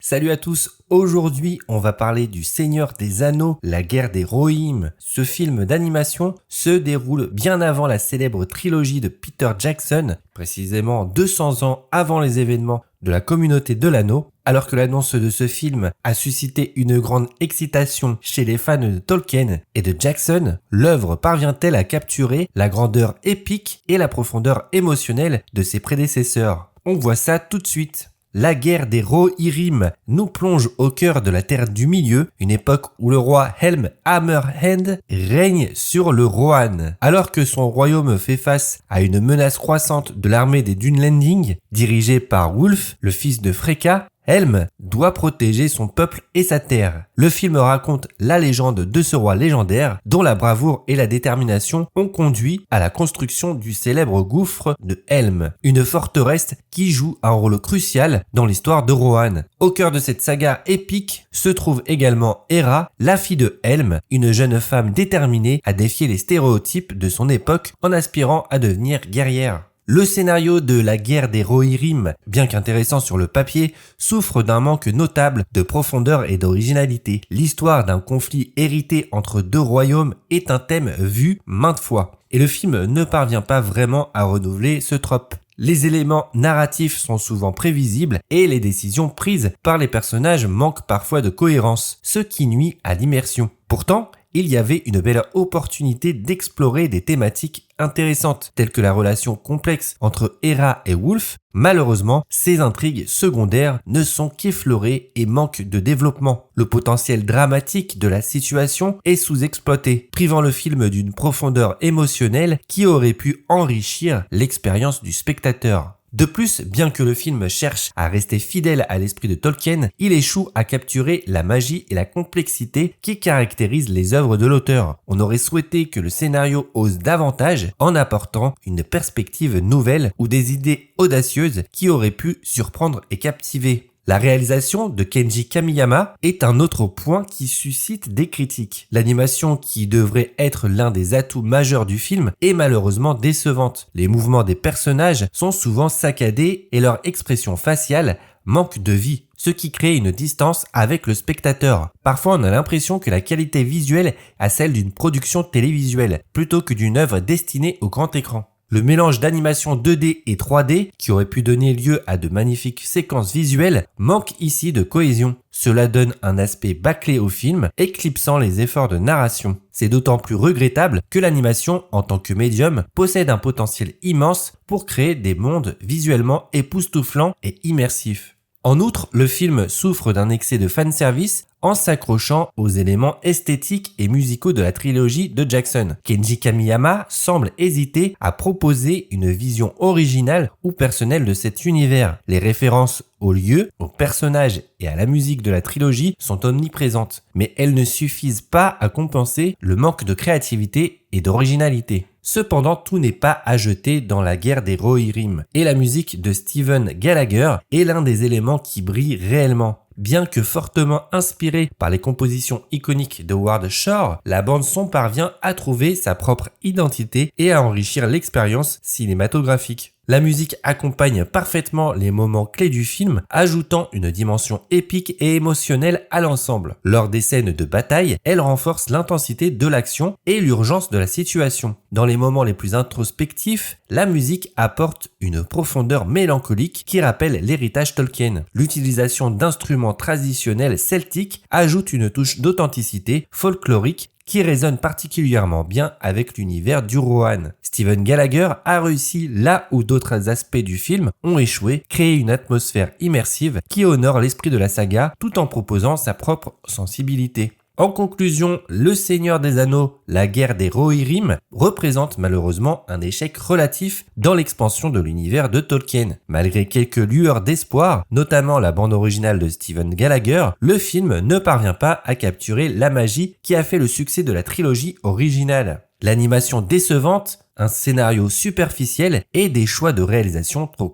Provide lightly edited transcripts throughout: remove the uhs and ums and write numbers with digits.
Salut à tous, aujourd'hui on va parler du Seigneur des Anneaux, la guerre des Rohirrim. Ce film d'animation se déroule bien avant la célèbre trilogie de Peter Jackson, précisément 200 ans avant les événements de la communauté de l'anneau. Alors que l'annonce de ce film a suscité une grande excitation chez les fans de Tolkien et de Jackson, l'œuvre parvient-elle à capturer la grandeur épique et la profondeur émotionnelle de ses prédécesseurs? On voit ça tout de suite. La guerre des Rohirrim nous plonge au cœur de la Terre du Milieu, une époque où le roi Helm Hammerhand règne sur le Rohan. Alors que son royaume fait face à une menace croissante de l'armée des Dunlending, dirigée par Wulf, le fils de Freka, Helm doit protéger son peuple et sa terre. Le film raconte la légende de ce roi légendaire dont la bravoure et la détermination ont conduit à la construction du célèbre gouffre de Helm, une forteresse qui joue un rôle crucial dans l'histoire de Rohan. Au cœur de cette saga épique se trouve également Hera, la fille de Helm, une jeune femme déterminée à défier les stéréotypes de son époque en aspirant à devenir guerrière. Le scénario de la guerre des Rohirrim, bien qu'intéressant sur le papier, souffre d'un manque notable de profondeur et d'originalité. L'histoire d'un conflit hérité entre deux royaumes est un thème vu maintes fois, et le film ne parvient pas vraiment à renouveler ce trope. Les éléments narratifs sont souvent prévisibles et les décisions prises par les personnages manquent parfois de cohérence, ce qui nuit à l'immersion. Pourtant, il y avait une belle opportunité d'explorer des thématiques intéressantes, telles que la relation complexe entre Hera et Wulf. Malheureusement, ces intrigues secondaires ne sont qu'effleurées et manquent de développement. Le potentiel dramatique de la situation est sous-exploité, privant le film d'une profondeur émotionnelle qui aurait pu enrichir l'expérience du spectateur. De plus, bien que le film cherche à rester fidèle à l'esprit de Tolkien, il échoue à capturer la magie et la complexité qui caractérisent les œuvres de l'auteur. On aurait souhaité que le scénario ose davantage en apportant une perspective nouvelle ou des idées audacieuses qui auraient pu surprendre et captiver. La réalisation de Kenji Kamiyama est un autre point qui suscite des critiques. L'animation, qui devrait être l'un des atouts majeurs du film, est malheureusement décevante. Les mouvements des personnages sont souvent saccadés et leur expression faciale manque de vie, ce qui crée une distance avec le spectateur. Parfois, on a l'impression que la qualité visuelle a celle d'une production télévisuelle, plutôt que d'une œuvre destinée au grand écran. Le mélange d'animation 2D et 3D, qui aurait pu donner lieu à de magnifiques séquences visuelles, manque ici de cohésion. Cela donne un aspect bâclé au film, éclipsant les efforts de narration. C'est d'autant plus regrettable que l'animation, en tant que médium, possède un potentiel immense pour créer des mondes visuellement époustouflants et immersifs. En outre, le film souffre d'un excès de fanservice en s'accrochant aux éléments esthétiques et musicaux de la trilogie de Jackson. Kenji Kamiyama semble hésiter à proposer une vision originale ou personnelle de cet univers. Les références aux lieux, aux personnages et à la musique de la trilogie sont omniprésentes, mais elles ne suffisent pas à compenser le manque de créativité et d'originalité. Cependant, tout n'est pas à jeter dans la guerre des Rohirrim, et la musique de Steven Gallagher est l'un des éléments qui brille réellement. Bien que fortement inspirée par les compositions iconiques de Howard Shore, la bande-son parvient à trouver sa propre identité et à enrichir l'expérience cinématographique. La musique accompagne parfaitement les moments clés du film, ajoutant une dimension épique et émotionnelle à l'ensemble. Lors des scènes de bataille, elle renforce l'intensité de l'action et l'urgence de la situation. Dans les moments les plus introspectifs, la musique apporte une profondeur mélancolique qui rappelle l'héritage Tolkien. L'utilisation d'instruments traditionnels celtiques ajoute une touche d'authenticité folklorique qui résonne particulièrement bien avec l'univers du Rohan. Steven Gallagher a réussi là où d'autres aspects du film ont échoué, créer une atmosphère immersive qui honore l'esprit de la saga tout en proposant sa propre sensibilité. En conclusion, Le Seigneur des Anneaux, la guerre des Rohirrim représente malheureusement un échec relatif dans l'expansion de l'univers de Tolkien. Malgré quelques lueurs d'espoir, notamment la bande originale de Steven Gallagher, le film ne parvient pas à capturer la magie qui a fait le succès de la trilogie originale. L'animation décevante, un scénario superficiel et des choix de réalisation trop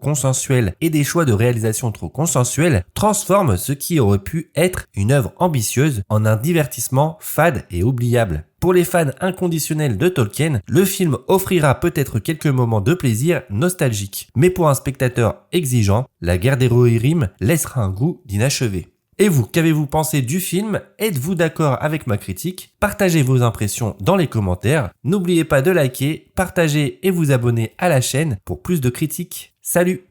consensuels. Transforment ce qui aurait pu être une œuvre ambitieuse en un divertissement fade et oubliable. Pour les fans inconditionnels de Tolkien, le film offrira peut-être quelques moments de plaisir nostalgiques. Mais pour un spectateur exigeant, la guerre des Rohirrim laissera un goût d'inachevé. Et vous, qu'avez-vous pensé du film? Êtes-vous d'accord avec ma critique? Partagez vos impressions dans les commentaires. N'oubliez pas de liker, partager et vous abonner à la chaîne pour plus de critiques. Salut!